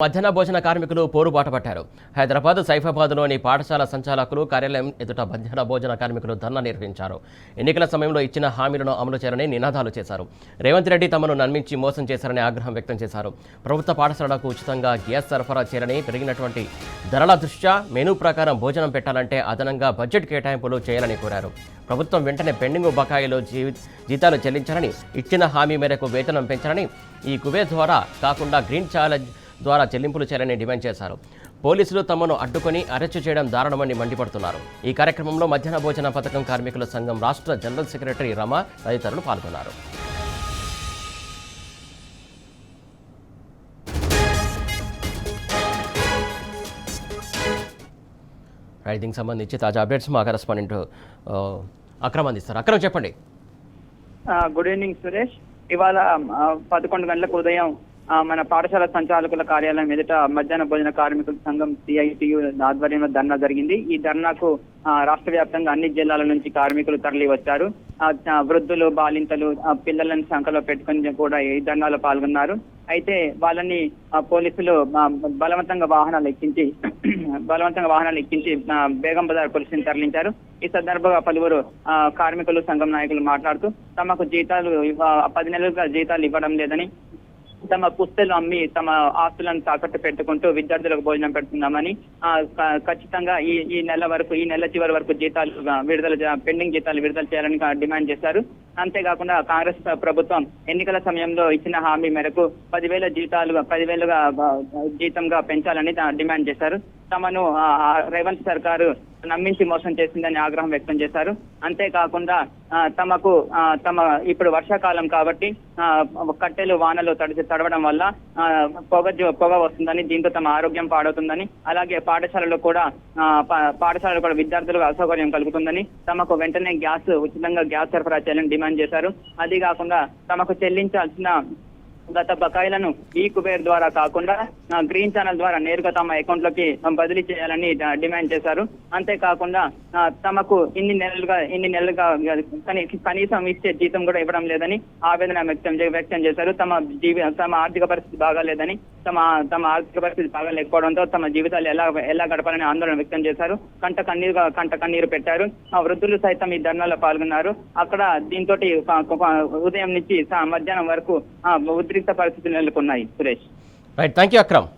మధ్యాహ్న భోజన కార్మికులు పోరుబాట పట్టారు. హైదరాబాద్ సైఫాబాద్లోని పాఠశాల సంచాలకులు కార్యాలయం ఎదుట మధ్యాహ్న భోజన కార్మికులు ధర్నా నిర్వహించారు. ఎన్నికల సమయంలో ఇచ్చిన హామీలను అమలు చేయాలని నినాదాలు చేశారు. రేవంత్ రెడ్డి తమను నమ్మించి మోసం చేశారని ఆగ్రహం వ్యక్తం చేశారు. ప్రభుత్వ పాఠశాలకు ఉచితంగా గ్యాస్ సరఫరా చేయాలని, పెరిగినటువంటి ధరల దృష్ట్యా మెనూ ప్రకారం భోజనం పెట్టాలంటే అదనంగా బడ్జెట్ కేటాయింపులు చేయాలని కోరారు. ప్రభుత్వం వెంటనే పెండింగ్ బకాయిలో జీతాలు చెల్లించాలని, ఇచ్చిన హామీ మేరకు వేతనం పెంచాలని, ఈ కువైట్ ద్వారా కాకుండా గ్రీన్ ఛాలెంజ్ ద్వారా చెల్లింపులు చేయాలని డిమాండ్ చేశారు. పోలీసులు తమను అడ్డుకొని అరెస్టు చేయడం దారుణమని మండిపడుతున్నారు. ఈ కార్యక్రమంలో మధ్యాహ్న భోజన పథకం కార్మికుల సంఘం రాష్ట్ర జనరల్ సెక్రటరీ రమ తదితరులు పాల్గొన్నారు. దీనికి సంబంధించి తాజా అప్డేట్స్ మా కరెస్పాండెంట్ అక్రమ్ అందిస్తారు. అక్రమ్, చెప్పండి. Good evening Suresh. ఇవాళ 11 గంటలకు ఉదయం మన పాఠశాల సంచాలకుల కార్యాలయం ఎదుట మధ్యాహ్న భోజన కార్మికుల సంఘం CITU ఆధ్వర్యంలో ధర్నా జరిగింది. ఈ ధర్నాకు రాష్ట్ర వ్యాప్తంగా అన్ని జిల్లాల నుంచి కార్మికులు తరలి వచ్చారు. వృద్ధులు, బాలింతలు, పిల్లలను సంఖ్యలో పెట్టుకుని కూడా ఈ ధర్నాలో పాల్గొన్నారు. అయితే వాళ్ళని పోలీసులు బలవంతంగా వాహనాలు ఎక్కించి బేగం బజార్ పోలీసులను తరలించారు. ఈ సందర్భంగా పలువురు కార్మికులు, సంఘం నాయకులు మాట్లాడుతూ తమకు 10 నెలలుగా జీతాలు ఇవ్వడం లేదని, తమ పుస్తలు అమ్మి తమ ఆస్తులను తాకట్టు పెట్టుకుంటూ విద్యార్థులకు భోజనం పెడుతున్నామని, ఖచ్చితంగా ఈ నెల చివరి వరకు పెండింగ్ జీతాలు విడుదల చేయాలని డిమాండ్ చేశారు. అంతేకాకుండా కాంగ్రెస్ ప్రభుత్వం ఎన్నికల సమయంలో ఇచ్చిన హామీ మేరకు 10,000గా జీతంగా పెంచాలని డిమాండ్ చేశారు. తమను రేవంత్ సర్కారు నమ్మించి మోసం చేసిందని ఆగ్రహం వ్యక్తం చేశారు. అంతేకాకుండా ఇప్పుడు వర్షాకాలం కాబట్టి కట్టెలు వానలు తడవడం వల్ల పొగ వస్తుందని, దీంతో తమ ఆరోగ్యం పాడవుతుందని, అలాగే పాఠశాలలో కూడా విద్యార్థులకు అసౌకర్యం కలుగుతుందని, తమకు వెంటనే ఉచితంగా గ్యాస్ సరఫరా చేయాలని డిమాండ్ చేశారు. అది కాకుండా తమకు చెల్లించాల్సిన గత బకాయిలను ఈ కుబేర్ ద్వారా కాకుండా గ్రీన్ ఛానల్ ద్వారా నేరుగా తమ అకౌంట్ లోకి బదిలీ చేయాలని డిమాండ్ చేశారు. అంతేకాకుండా తమకు ఇన్ని నెలలుగా కనీసం ఇచ్చే జీతం కూడా ఇవ్వడం లేదని ఆవేదన వ్యక్తం చేశారు. తమ ఆర్థిక పరిస్థితి బాగాలేదని, తమ ఆర్థిక పరిస్థితి బాగాలేకపోవడంతో తమ జీవితాలు ఎలా గడపాలని ఆందోళన వ్యక్తం చేశారు. కంట కన్నీరు పెట్టారు. వృద్ధులు సైతం ఈ ధర్నాలో పాల్గొన్నారు. అక్కడ దీంతో ఉదయం నుంచి మధ్యాహ్నం వరకు ఉద్రిక్త పరిస్థితులు నెలకొన్నాయి. Suresh, right, thank you Akram.